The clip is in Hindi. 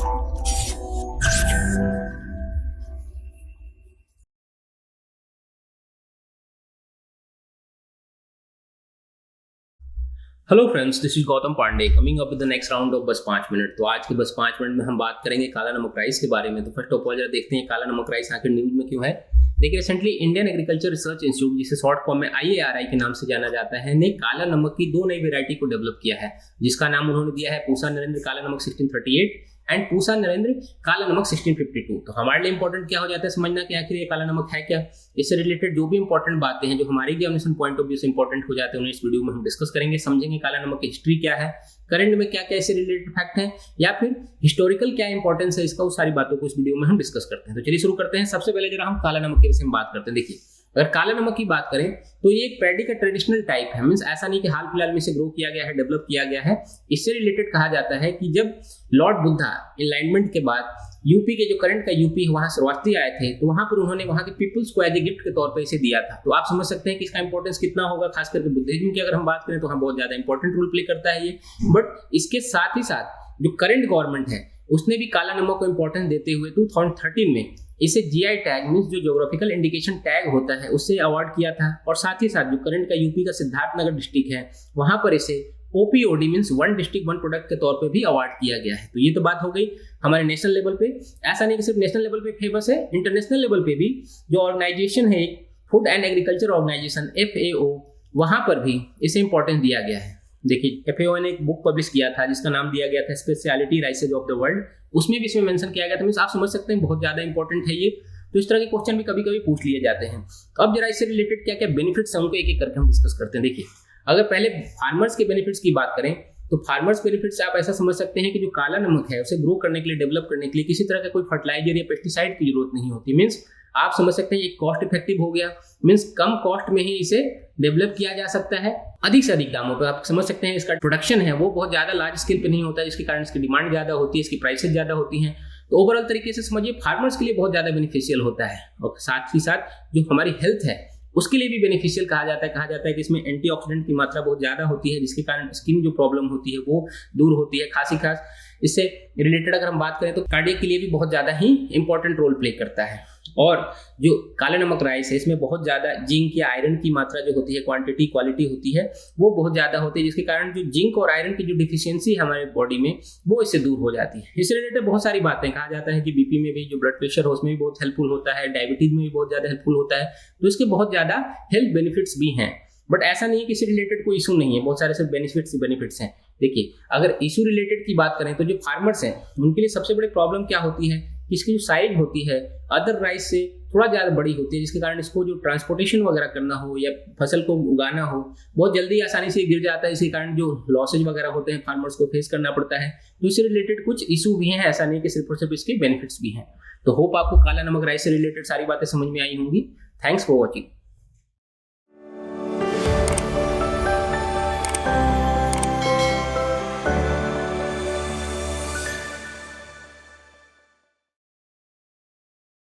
Hello friends, this is Gautam Pandey coming up with the next round of बस 5 मिनट। तो आज के बस 5 मिनट में हम बात करेंगे काला नमक राइस के बारे में। तो फर्स्ट ऑफ ऑल जरा देखते हैं काला नमक राइस आखिर न्यूज में क्यों है। देखिए, recently Indian agriculture research institute, जिसे शॉर्ट फॉर्म में IARI के नाम से जाना जाता है, ने काला नमक की 2 नई वेरायटी को डेवलप किया है, जिसका नाम उन्होंने दिया है पूसा नरेंद्र काला नमक 1638 एंड पूसा नरेंद्र काला नमक 1652। तो हमारे लिए इंपॉर्टेंट क्या हो जाता है समझना कि आखिर ये काला नमक है क्या। इससे रिलेटेड जो भी इंपॉर्टेंट बातें हैं जो हमारे एग्जामिनेशन पॉइंट ऑफ व्यू से इंपॉर्टेंट हो जाते हैं, उन्हें इस वीडियो में हम डिस्कस करेंगे, समझेंगे काला नमक की हिस्ट्री क्या है, करंट में क्या क्या इससे रिलेटेड फैक्ट हैं, या फिर हिस्टोरिकल क्या इंपॉर्टेंस है इसका, उस सारी बातों को इस वीडियो में हम डिस्कस करते हैं। तो चलिए शुरू करते हैं। सबसे पहले जरा हम काला नमक के विषय में बात करते हैं। देखिए, अगर काला नमक की बात करें तो ये एक पैडी का ट्रेडिशनल टाइप है। मींस ऐसा नहीं कि हाल फिलहाल में इसे ग्रो किया गया है, डेवलप किया गया है। इससे रिलेटेड कहा जाता है कि जब लॉर्ड बुद्धा एनलाइटमेंट के बाद यूपी के जो करंट का यूपी वहां शरणार्थी आए थे, तो वहां पर उन्होंने वहां के पीपल्स को एज ए गिफ्ट के तौर पर इसे दिया था। तो आप समझ सकते हैं कि इसका इंपॉर्टेंस कितना होगा। खास करके बुद्धिज्म की अगर हम बात करें तो हाँ, बहुत ज्यादा इंपॉर्टेंट रोल प्ले करता है ये। बट इसके साथ ही साथ जो करंट गवर्नमेंट है उसने भी काला नमक को इंपॉर्टेंस देते हुए 2013 में इसे GI टैग, मींस जो ज्योग्राफिकल इंडिकेशन टैग होता है, उससे अवार्ड किया था। और साथ ही साथ जो करंट का यूपी का सिद्धार्थनगर डिस्ट्रिक्ट है, वहां पर इसे OPOD मींस 1 डिस्ट्रिक्ट 1 प्रोडक्ट के तौर पे भी अवार्ड किया गया है। तो ये तो बात हो गई हमारे नेशनल लेवल पे। ऐसा नहीं कि सिर्फ नेशनल लेवल पे फेमस है, इंटरनेशनल लेवल पे भी जो ऑर्गेनाइजेशन है, food and agriculture organisation FAO, वहां पर भी इसे इंपॉर्टेंस दिया गया है। देखिए, FAO ने एक बुक पब्लिश किया था जिसका नाम दिया गया था स्पेशलिटी राइसेज ऑफ द वर्ल्ड, उसमें भी इसमें मेंशन किया गया था। मींस आप समझ सकते हैं बहुत ज्यादा इंपॉर्टेंट है ये। तो इस तरह के क्वेश्चन भी कभी कभी पूछ लिए जाते हैं। तो अब जरा इससे रिलेटेड क्या क्या बेनिफिट्स हैं उनको एक एक करके हम डिस्कस करते हैं। देखिए, अगर पहले फार्मर्स के बेनिफिट्स की बात करें तो फार्मर्स बेनिफिट्स आप ऐसा समझ सकते हैं कि जो काला नमक है उसे ग्रो करने के लिए, डेवलप करने के लिए किसी तरह का कोई फर्टिलाइजर या पेस्टिसाइड की जरूरत नहीं होती। मींस आप समझ सकते हैं एक कॉस्ट इफेक्टिव हो गया। मींस कम कॉस्ट में ही इसे डेवलप किया जा सकता है, अधिक से अधिक दामों पर। आप समझ सकते हैं इसका प्रोडक्शन है वो बहुत ज्यादा लार्ज स्केल पे नहीं होता है, जिसके कारण इसकी डिमांड ज्यादा होती है, इसकी प्राइसेस ज्यादा होती हैं। तो ओवरऑल तरीके से समझिए फार्मर्स के लिए बहुत ज्यादा बेनिफिशियल होता है। और साथ ही साथ जो हमारी हेल्थ है उसके लिए भी बेनिफिशियल कहा जाता है। कहा जाता है कि इसमें एंटीऑक्सीडेंट की मात्रा बहुत ज्यादा होती है, जिसके कारण स्किन जो प्रॉब्लम होती है वो दूर होती है। खास इससे रिलेटेड अगर हम बात करें तो कार्डियक के लिए भी बहुत ज्यादा ही इंपॉर्टेंट रोल प्ले करता है। और जो काला नमक राइस है इसमें बहुत ज्यादा जिंक या आयरन की मात्रा जो होती है, क्वांटिटी क्वालिटी होती है, वो बहुत ज्यादा होती है, जिसके कारण जो जिंक और आयरन की जो डिफिशियंसी है हमारे बॉडी में वो इससे दूर हो जाती है। इससे रिलेटेड बहुत सारी बातें कहा जाता है कि BP में भी जो ब्लड प्रेशर हो उसमें भी बहुत हेल्पफुल होता है, डायबिटीज में भी बहुत ज्यादा हेल्पफुल होता है। तो इसके बहुत ज्यादा हेल्थ बेनिफिट्स भी हैं। बट ऐसा नहीं है कि इससे रिलेटेड कोई इशू नहीं है, बहुत सारे सिर्फ बेनिफिट्स हैं। देखिए, अगर इशू रिलेटेड की बात करें तो जो फार्मर्स हैं उनके लिए सबसे बड़ी प्रॉब्लम क्या होती है कि इसकी जो साइज होती है अदर राइस से थोड़ा ज़्यादा बड़ी होती है, जिसके कारण इसको जो ट्रांसपोर्टेशन वगैरह करना हो या फसल को उगाना हो बहुत जल्दी आसानी से गिर जाता है। इसी कारण जो लॉसेज वगैरह होते हैं फार्मर्स को फेस करना पड़ता है। तो इससे रिलेटेड कुछ इशू भी हैं, ऐसा नहीं कि सिर्फ और सिर्फ इसके बेनिफिट्स भी हैं। तो होप आपको काला नमक राइस से रिलेटेड सारी बातें समझ में आई होंगी। Thanks for watching.